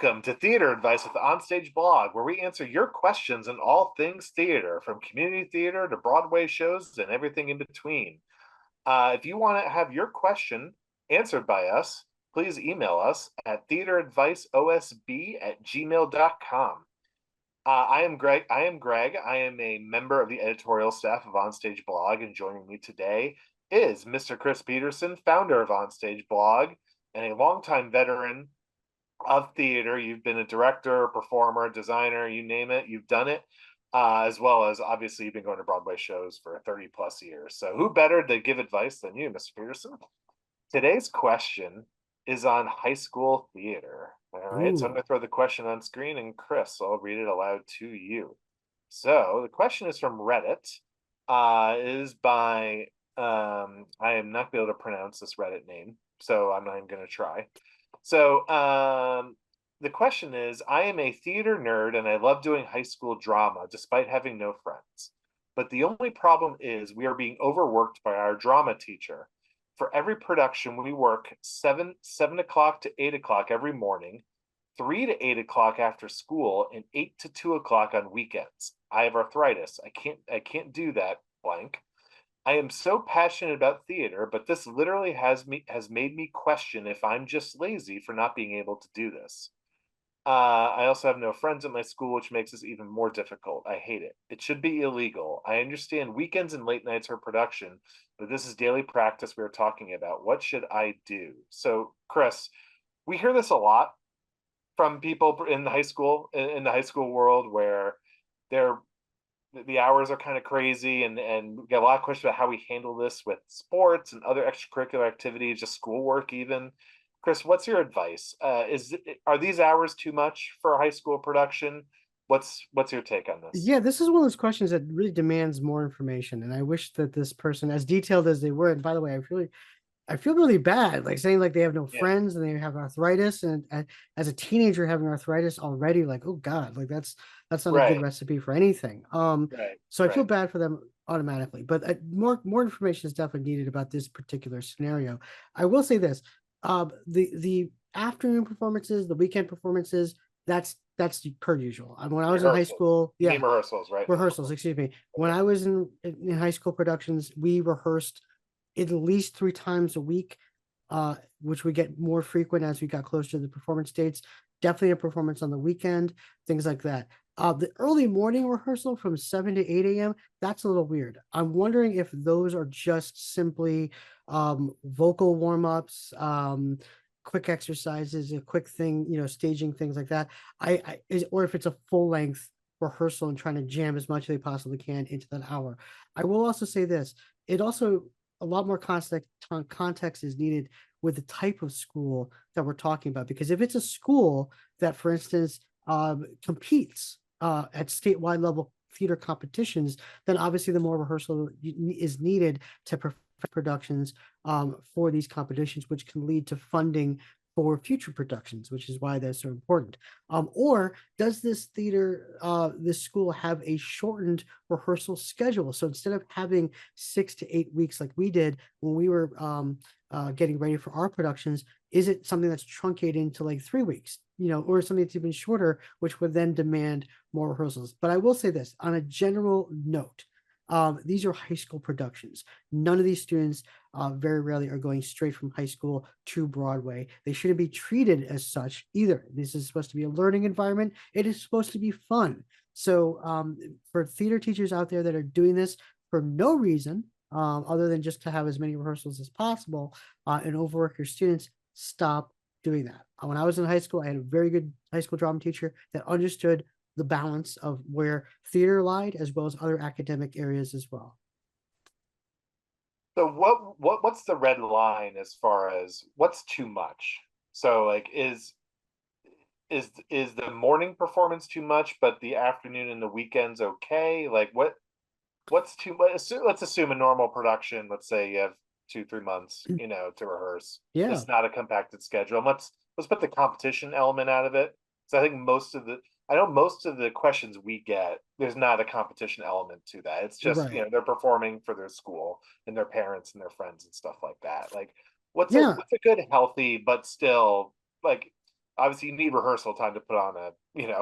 Welcome to Theater Advice with the OnStage Blog, where we answer your questions on all things theater, from community theater to Broadway shows and everything in between. If you want to have your question answered by us, please email us at theateradviceosb@gmail.com. I am Greg. I am a member of the editorial staff of OnStage Blog, and joining me today is Mr. Chris Peterson, founder of OnStage Blog and a longtime veteran of theater. You've been a director, performer, designer, you name it, you've done it, as well as obviously you've been going to Broadway shows for 30 plus years. So who better to give advice than you, Mr. Peterson? Today's question is on high school theater. All right, so I'm going to throw the question on screen, and Chris, I'll read it aloud to you. So the question is from Reddit. Is by I am not going to be able to pronounce this Reddit name, so I'm not even going to try. So the question is, I am a theater nerd and I love doing high school drama despite having no friends. But the only problem is we are being overworked by our drama teacher. For every production, we work 7 o'clock to 8 o'clock every morning, 3 to 8 o'clock after school, and 8 to 2 o'clock on weekends. I have arthritis. I can't do that, blank. I am so passionate about theater, but this literally has made me question if I'm just lazy for not being able to do this. I also have no friends at my school, which makes this even more difficult. I hate it. It should be illegal. I understand weekends and late nights are production, but this is daily practice we are talking about. What should I do? So, Chris, we hear this a lot from people in the high school world, where the hours are kind of crazy, and we get a lot of questions about how we handle this with sports and other extracurricular activities, just schoolwork even. Chris, what's your advice? Are these hours too much for a high school production? What's your take on this? Yeah, this is one of those questions that really demands more information. And I wish that this person, as detailed as they were, and by the way, I feel really bad, like saying like they have no Yeah, friends and they have arthritis, and as a teenager having arthritis already, like, oh God, like that's not a good right, recipe for anything. right, So I feel right. bad for them automatically, but more information is definitely needed about this particular scenario. I will say this: the afternoon performances, the weekend performances, that's per usual. When I was in high Rehearsals. school, You yeah, mean rehearsals, right? Not rehearsals, performance. excuse me. When Okay. I was in high school productions, we rehearsed at least 3 times a week, which would get more frequent as we got closer to the performance dates. Definitely a performance on the weekend, things like that. The early morning rehearsal from 7 to 8 a.m., that's a little weird. I'm wondering if those are just simply vocal warm-ups, quick exercises, a quick thing, staging, things like that. Or if it's a full-length rehearsal and trying to jam as much as they possibly can into that hour. I will also say this: it also, a lot more context is needed with the type of school that we're talking about. Because if it's a school that, for instance, competes at statewide level theater competitions, then obviously the more rehearsal is needed to perfect productions for these competitions, which can lead to funding for future productions, which is why that's so important. Or does this this school have a shortened rehearsal schedule? So instead of having 6 to 8 weeks like we did when we were getting ready for our productions, is it something that's truncated into like 3 weeks, or something that's even shorter, which would then demand more rehearsals? But I will say this on a general note. These are high school productions. None of these students very rarely are going straight from high school to Broadway. They shouldn't be treated as such either. This is supposed to be a learning environment. It is supposed to be fun. So for theater teachers out there that are doing this for no reason other than just to have as many rehearsals as possible and overwork your students, stop doing that. When I was in high school, I had a very good high school drama teacher that understood the balance of where theater lied as well as other academic areas as well. So what's the red line as far as what's too much? So like is the morning performance too much, but the afternoon and the weekends okay? Like what's too much? Let's assume a normal production. Let's say you have 2-3 months, to rehearse. Yeah, It's not a compacted schedule. And let's put the competition element out of it. So I think I know most of the questions we get, there's not a competition element to that. It's just, right. they're performing for their school and their parents and their friends and stuff like that. Like Yeah, what's a good healthy but still like obviously you need rehearsal time to put on a, a Yeah.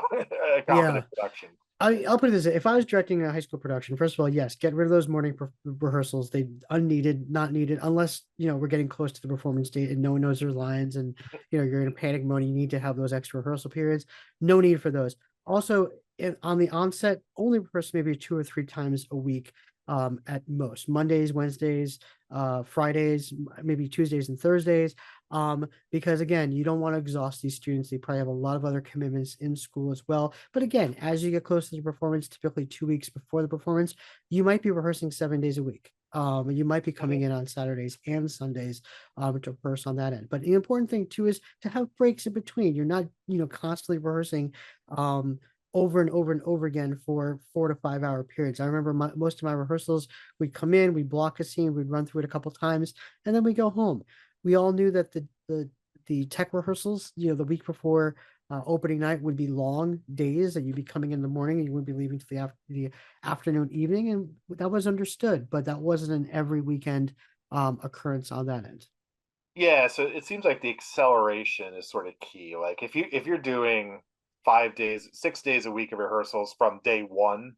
competent production. I'll put it this way. If I was directing a high school production, first of all, yes, get rid of those morning rehearsals. They unneeded, not needed, unless, we're getting close to the performance date and no one knows their lines and, you're in a panic mode. You need to have those extra rehearsal periods. No need for those. Also, on the onset, only rehearse maybe 2 or 3 times a week, at most. Mondays, Wednesdays, Fridays, maybe Tuesdays and Thursdays. Because again, you don't want to exhaust these students. They probably have a lot of other commitments in school as well. But again, as you get close to the performance, typically 2 weeks before the performance, you might be rehearsing 7 days a week. You might be coming in on Saturdays and Sundays, to rehearse on that end. But the important thing too is to have breaks in between. You're not, constantly rehearsing, over and over and over again for 4 to 5 hour periods. I remember most of my rehearsals, we'd come in, we'd block a scene, we'd run through it a couple times, and then we go home. We all knew that the tech rehearsals, the week before, opening night would be long days, and you'd be coming in the morning and you wouldn't be leaving to the afternoon, evening, and that was understood, but that wasn't an every weekend, occurrence on that end. Yeah, so it seems like the acceleration is sort of key. Like if you're doing 5 days, 6 days a week of rehearsals from day one,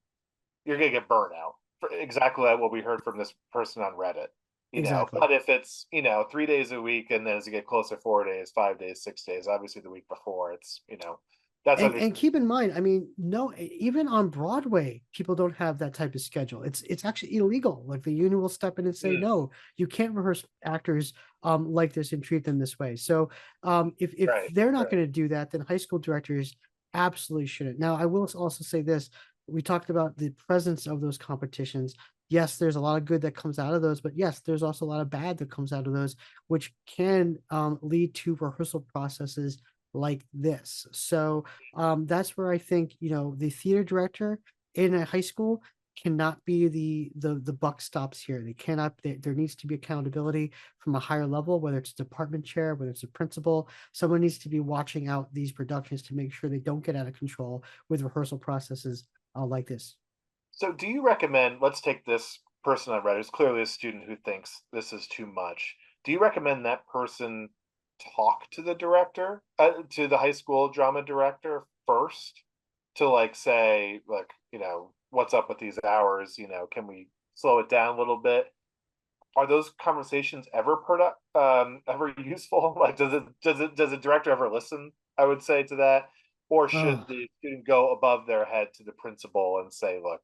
you're gonna get burnout. For exactly like what we heard from this person on Reddit. Exactly. But if it's, 3 days a week and then as you get closer, 4 days, 5 days, 6 days, obviously the week before, it's, that's And under keep in mind, I mean, no, even on Broadway, people don't have that type of schedule. It's actually illegal. Like the union will step in and say, Mm, no, you can't rehearse actors, like this and treat them this way. So, if right, they're not right. going to do that, then high school directors absolutely shouldn't. Now, I will also say this: we talked about the presence of those competitions. Yes, there's a lot of good that comes out of those, but yes, there's also a lot of bad that comes out of those, which can, lead to rehearsal processes like this. So, that's where I think, the theater director in a high school cannot be the buck stops here. They cannot, there needs to be accountability from a higher level, whether it's a department chair, whether it's a principal. Someone needs to be watching out these productions to make sure they don't get out of control with rehearsal processes, like this. So do you recommend, let's take this person on Reddit who's clearly a student who thinks this is too much. Do you recommend that person talk to the director, to the high school drama director first to like say, like, what's up with these hours? Can we slow it down a little bit? Are those conversations ever ever useful? Like, does the director ever listen? I would say to that, or should Oh, the student go above their head to the principal and say, "Look,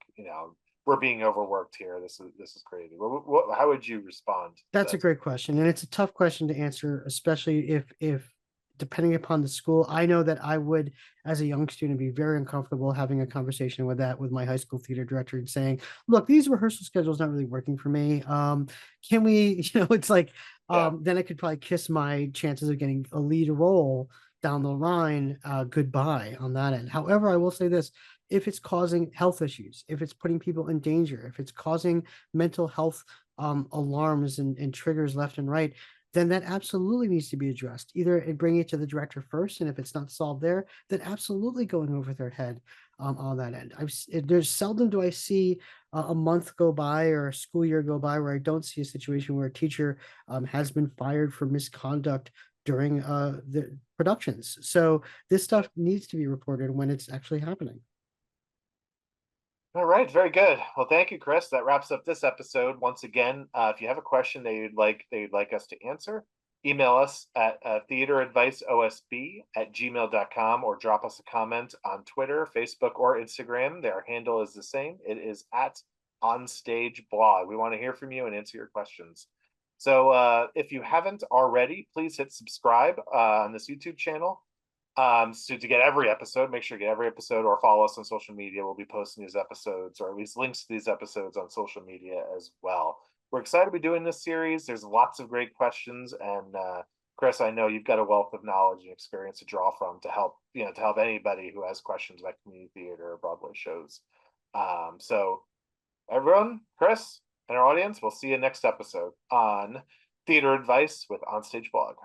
we're being overworked here. This is crazy." How would you respond to that's a that? great question, and it's a tough question to answer, especially if depending upon the school. I know that I would, as a young student, be very uncomfortable having a conversation with my high school theater director and saying, "Look, these rehearsal schedules not really working for me. Can we?" It's like, Yeah. then I could probably kiss my chances of getting a lead role down the line, goodbye on that end. However, I will say this: if it's causing health issues, if it's putting people in danger, if it's causing mental health, alarms and triggers left and right, then that absolutely needs to be addressed. Either bring it to the director first, and if it's not solved there, then absolutely going over their head, on that end. There's seldom do I see a month go by or a school year go by where I don't see a situation where a teacher, has been fired for misconduct during, the productions. So this stuff needs to be reported when it's actually happening. All right, very good. Well, thank you, Chris. That wraps up this episode. Once again, if you have a question that you'd like us to answer, email us at theateradviceosb@gmail.com or drop us a comment on Twitter, Facebook, or Instagram. Their handle is the same. It is at OnStage Blog. We want to hear from you and answer your questions. So if you haven't already, please hit subscribe on this YouTube channel. So to get every episode, make sure you get every episode or follow us on social media. We'll be posting these episodes or at least links to these episodes on social media as well. We're excited to be doing this series. There's lots of great questions, and Chris, I know you've got a wealth of knowledge and experience to draw from to help anybody who has questions about community theater or Broadway shows. So everyone, Chris, and our audience, we'll see you next episode on Theater Advice with OnStage Blog.